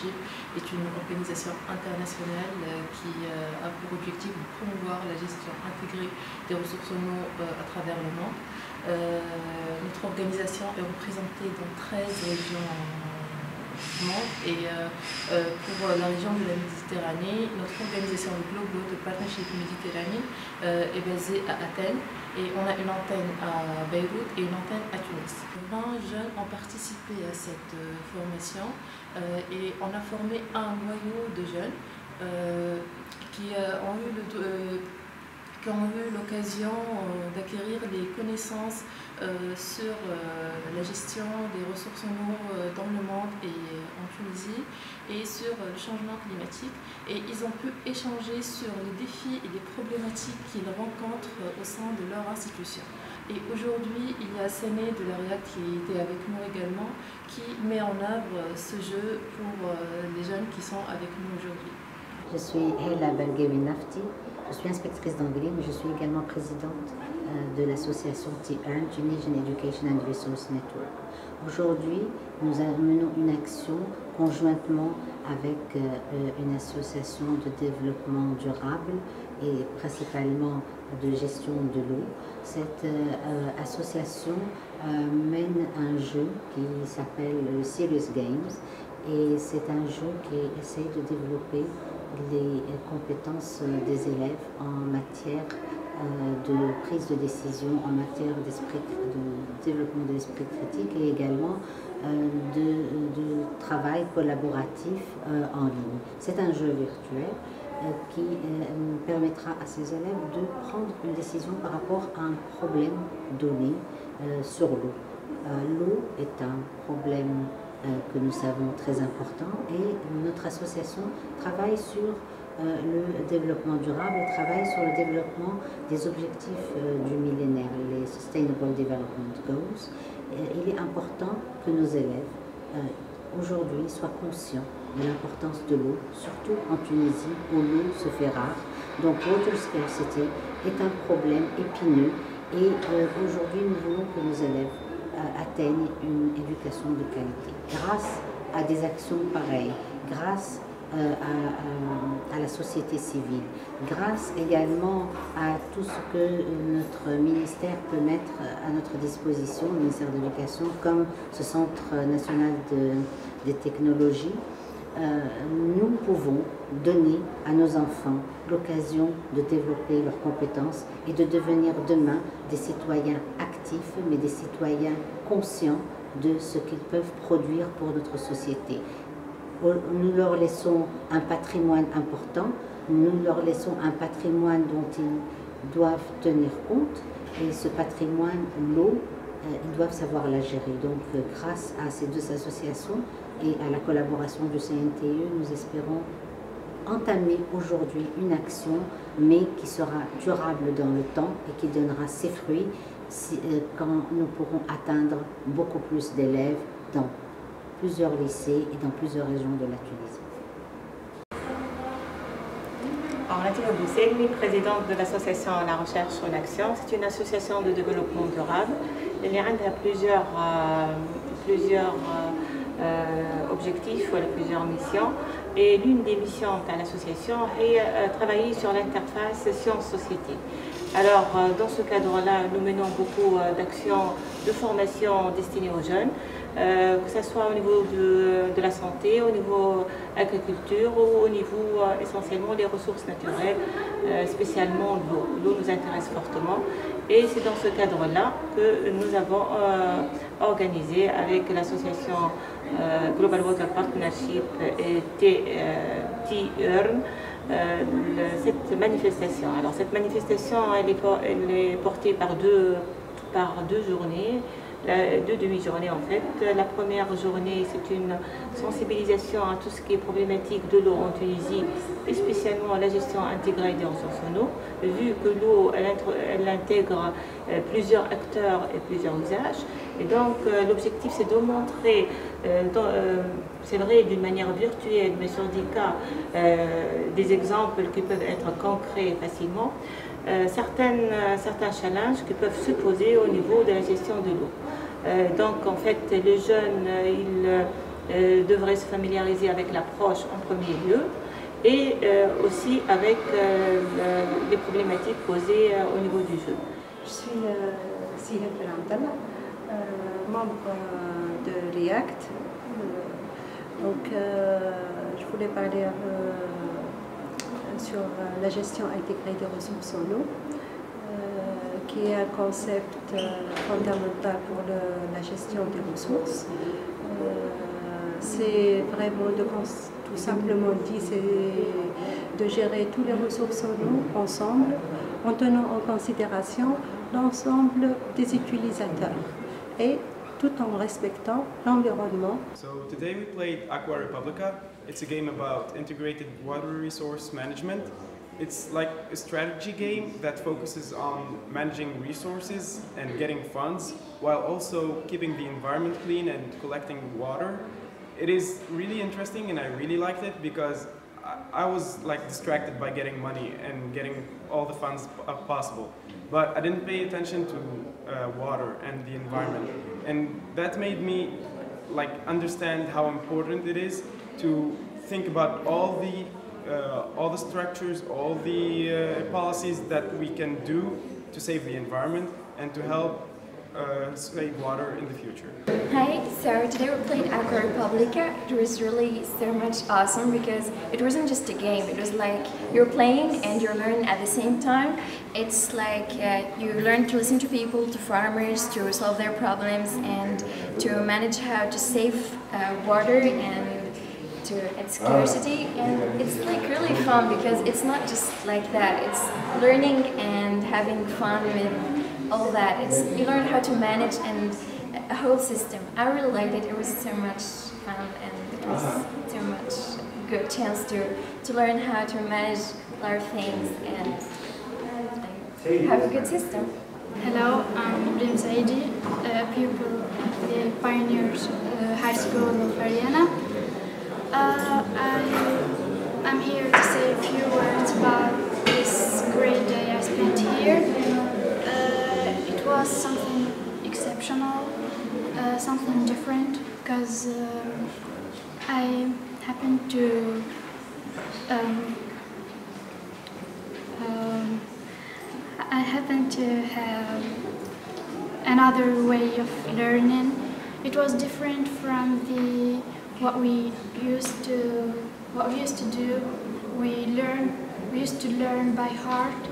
Partnership est une organisation internationale qui a pour objectif de promouvoir la gestion intégrée des ressources en eau à travers le monde. Notre organisation est représentée dans 13 régions du monde et pour la région de la Méditerranée, notre organisation Global Partnership Méditerranée est basée à Athènes et on a une antenne à Beyrouth et une antenne à Tunis. 20 jeunes ont participé à cette formation et on a formé un noyau de jeunes qui ont eu l'occasion d'acquérir des connaissances sur la gestion des ressources en eau dans le monde et en Tunisie et sur le changement climatique. Et ils ont pu échanger sur les défis et les problématiques qu'ils rencontrent au sein de leur institution. Et aujourd'hui, il y a Séné de l'ARIA qui était avec nous également, qui met en œuvre ce jeu pour les jeunes qui sont avec nous aujourd'hui. Je suis Hela Belgawi Nafti, je suis inspectrice d'anglais, mais je suis également présidente de l'association T-EARN, Tunisian Education and Resource Network. Aujourd'hui, nous menons une action conjointement avec une association de développement durable et principalement de gestion de l'eau. Cette association mène un jeu qui s'appelle Serious Games et c'est un jeu qui essaie de développer les compétences des élèves en matière de prise de décision, en matière de développement de l'esprit critique et également de travail collaboratif en ligne. C'est un jeu virtuel qui permettra à ces élèves de prendre une décision par rapport à un problème donné sur l'eau. L'eau est un problème que nous savons très important et notre association travaille sur le développement durable et travaille sur le développement des objectifs du millénaire, les Sustainable Development Goals. Il est important que nos élèves aujourd'hui soient conscients de l'importance de l'eau, surtout en Tunisie où l'eau se fait rare. Donc water scarcity est un problème épineux et aujourd'hui nous voulons que nos élèves atteignent une éducation de qualité. Grâce à des actions pareilles, grâce à la société civile, grâce également à tout ce que notre ministère peut mettre à notre disposition, le ministère de l'Éducation, comme ce Centre national des technologies, nous pouvons donner à nos enfants l'occasion de développer leurs compétences et de devenir demain des citoyens actifs, mais des citoyens conscients de ce qu'ils peuvent produire pour notre société. Nous leur laissons un patrimoine important, nous leur laissons un patrimoine dont ils doivent tenir compte et ce patrimoine, l'eau, ils doivent savoir la gérer. Donc grâce à ces deux associations et à la collaboration du CNTE, nous espérons entamer aujourd'hui une action, mais qui sera durable dans le temps et qui donnera ses fruits quand nous pourrons atteindre beaucoup plus d'élèves dans plusieurs lycées et dans plusieurs régions de la Tunisie. Natima Bousselmi, présidente de l'association La Recherche en Action. C'est une association de développement durable. Elle a plusieurs objectifs, plusieurs missions. Et l'une des missions de l'association est travailler sur l'interface science-société. Alors, dans ce cadre-là, nous menons beaucoup d'actions de formation destinées aux jeunes, que ce soit au niveau de la santé, au niveau agriculture ou au niveau essentiellement des ressources naturelles, spécialement l'eau. L'eau nous intéresse fortement et c'est dans ce cadre-là que nous avons organisé avec l'association Global Water Partnership et T-EARN cette manifestation. Alors cette manifestation elle est portée par deux journées. Deux demi-journées en fait. La première journée, c'est une sensibilisation à tout ce qui est problématique de l'eau en Tunisie et spécialement la gestion intégrée des ressources en eau, vu que l'eau, elle intègre plusieurs acteurs et plusieurs usages. Et donc l'objectif, c'est de montrer, c'est vrai d'une manière virtuelle, mais sur des cas, des exemples qui peuvent être concrets facilement, certains challenges qui peuvent se poser au niveau de la gestion de l'eau. Donc en fait les jeunes devrait se familiariser avec l'approche en premier lieu et aussi avec les problématiques posées au niveau du jeu. Je suis Sihel Belamdallah, membre de REACT. Donc, je voulais parler un peu sur la gestion intégrée des ressources en eau, qui est un concept fondamental pour la gestion des ressources. C'est vraiment, tout simplement dit, c'est de gérer toutes les ressources en eau ensemble, en tenant en considération l'ensemble des utilisateurs et tout en respectant l'environnement. So today we played Aqua Republica. It's a game about integrated water resource management. It's like a strategy game that focuses on managing resources and getting funds while also keeping the environment clean and collecting water. It is really interesting and I really liked it because I was like distracted by getting money and getting all the funds possible. But I didn't pay attention to water and the environment. And that made me like understand how important it is to think about all the structures, all the policies that we can do to save the environment and to help save water in the future. Hi, so today we played Aqua Republica. It was really so much awesome because it wasn't just a game, it was like you're playing and you're learning at the same time. It's like you learn to listen to people, to farmers, to solve their problems and to manage how to save water and to its scarcity, and it's like really fun because it's not just like that, it's learning and having fun with all that. You learn how to manage and a whole system. I really liked it. It was so much fun and it was so much good chance to learn how to manage a lot of things and have a good system. Hello, I'm Ibrahim Saidi, a pupil of the Pioneers High School of Ariana. I'm here to say a few words about this great day I spent here. It was something exceptional, something different, because I happened to have another way of learning. It was different from what we used to do. We used to learn by heart,